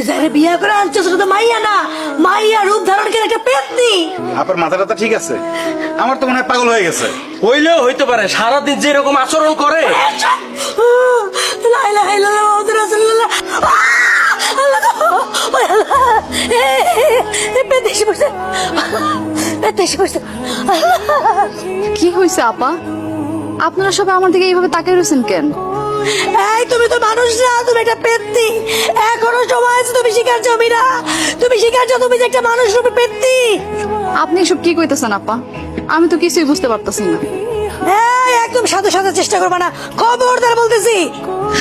তুই যারে বিয়ে করে আনছিস ওটা তো মাইয়া না, মাইয়া রূপ ধারণ করে একটা পেতনি। আপনার মাথাটা তো ঠিক আছে, আমার তো মনে হয় পাগল হয়ে গেছে। হইলেও হইতে পারে, সারাদিন যে এরকম আচরণ করে। লা ইলাহা ইল্লাল্লাহ মুহাম্মাদুর রাসূলুল্লাহ। আল্লাহ গো, ওই আল্লাহ, পেতে এসে পড়ছে, পেতে এসে পড়ছে। কি হয়েছে আপা? আপনারা সবাই আমার দিকে এইভাবে তাকিয়ে রয়েছেন কেন? এই তুমি তো মানুষ না, তুমি একটা পেতনি। এখনো সময় আছে, তুমি শিকার জমি না, তুমি শিকার যাও, তুমি যে একটা মানুষ রূপে পেতনি। আপনি এসব কি কইতেছেন আপা? আমি তো কিছুই বুঝতে পারতেছি না। এই একদম সাথে সাথে চেষ্টা করবে না, খবরদার বলতেছি।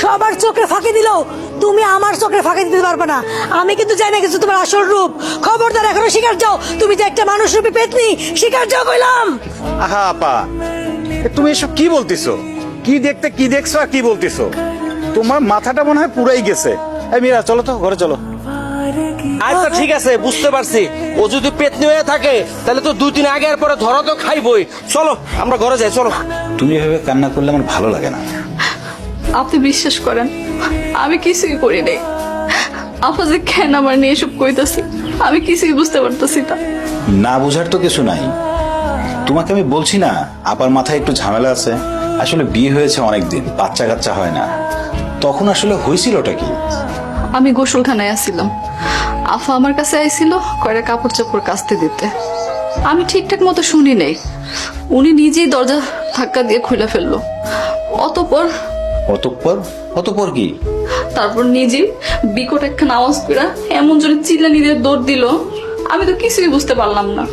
সবার চোখে ফাঁকি দিলেও তুমি আমার চোখে ফাঁকি দিতে পারবে না। আমি কিন্তু জানি না কিছু তোমার আসল রূপ। খবরদার এখনো শিকার যাও, তুমি যে একটা মানুষ রূপে পেতনি, শিকার যাও কইলাম। আহা আপা, তুমি এসব কি বলতেছো? কি দেখতে কি দেখছো আর কি বলতেছো? তোমার মাথাটা মনে হয় পুরাই গেছে। এই মীরা, চলো তো ঘরে চলো। আচ্ছা ঠিক আছে, বুঝতে পারছি। ও যদি পেতনি হয়ে থাকে তাহলে তো 2 দিন আগে আর পরে ধরা তো খাইবই। চলো আমরা ঘরে যাই, চলো। তুমি এভাবে কান্না করলে আমার ভালো লাগে না। আপনি বিশ্বাস করেন, আমি কিছুই করি নাই। আপা যে কেন আমার নিয়ে এসব কইতাছে, আমি কিছুই বুঝতে পারতেছি না। না বুঝার তো কিছু নাই। তোমাকে আমি বলছি না আপার মাথায় একটু ঝামেলা আছে। আসলে বিয়ে হয়েছে অনেকদিন, বাচ্চা কাচ্চা হয় না। তখন আসলে হয়েছিলটা কি? আমি গোসলখানায় আসছিলাম, আফা আমার কাছে আইছিল কয়টা কাপড় চোপড় কাচতে দিতে। আমি ঠিকঠাক মতো শুনি নাই, উনি নিজেই দরজা ধাক্কা দিয়ে খুলে ফেললো। অতঃপর অতঃপর? অতঃপর কি? তারপর নিজেই বিকট একখান আওয়াজ করে এমন জোরে চিল্লানি দিয়ে দৌড় দিল, আমি তো কিছুই বুঝতে পারলাম না।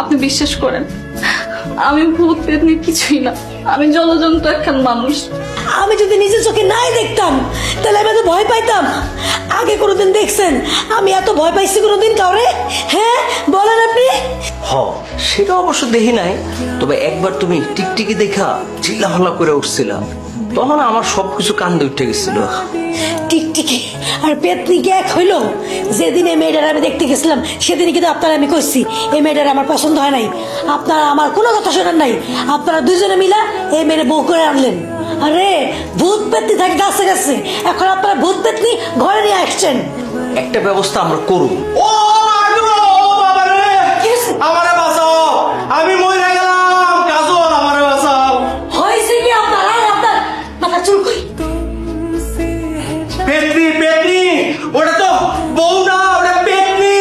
আপনি বিশ্বাস করেন, আমি ভূত পেতনি কিছুই না, আমি জলজন্ত একখান মানুষ। আমি যদি নিজের চোখে নাই দেখতাম তাহলে আমি এত ভয় পাইতাম? আগে কোনোদিন দেখছেন আমি এত ভয় পাইছি কোনোদিন কাউরে? হ্যাঁ বলেন আপনি। হ, সেটা অবশ্য দেখি নাই, তবে একবার তুমি টিকটিকি দেখা চিল্লাফাল্লা করে উঠছিলাম, তখন আমার সবকিছু কান্দে উঠে গেছিল। টিকটিকি আর পেতনি কি এক হইলো? যেদিন এই মেয়েটার আমি দেখতে গেছিলাম সেদিনই কিন্তু আপনারা আমি কইছি এই মেয়েটার আমার পছন্দ হয় নাই। আপনারা আমার কোনো কথা শোনেন নাই, আপনারা দুজনে মিলা এই মেয়ের বউ করে আনলেন। আরে ভূত পেতনি থাকে গাছে গাছে, এখন আপনারা ভূত পেতনি ঘরে নিয়ে আসছেন। একটা ব্যবস্থা আমরা করব। ও বাবা রে, আমারে বাঁচাও, আমি মরে গেলাম। কাজল, আমারে বাঁচাও। হয়েছে কি আপনার? আর আপনার মাথা চুল কই? পেতনি, পেতনি, ওটা তো বউ না, ওটা পেতনি।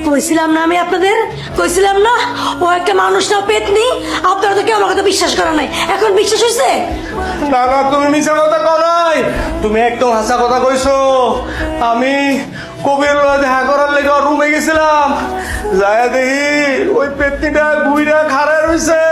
কইছিলাম না আমি আপনাদের, কইছিলাম না ও একটা মানুষ না পেতনি? আপনারা তো কেউ আমার কথা বিশ্বাস করা নাই, এখন বিশ্বাস হয়েছে? না না, তুমি মিছা কথা কও নাই, তুমি একদম হাসা কথা কইছো। আমি কবির দেখা করার লেগে রুমে গেছিলাম, যায় দেখি ওই পেতনিটা বুইরা খাড়া রইছে।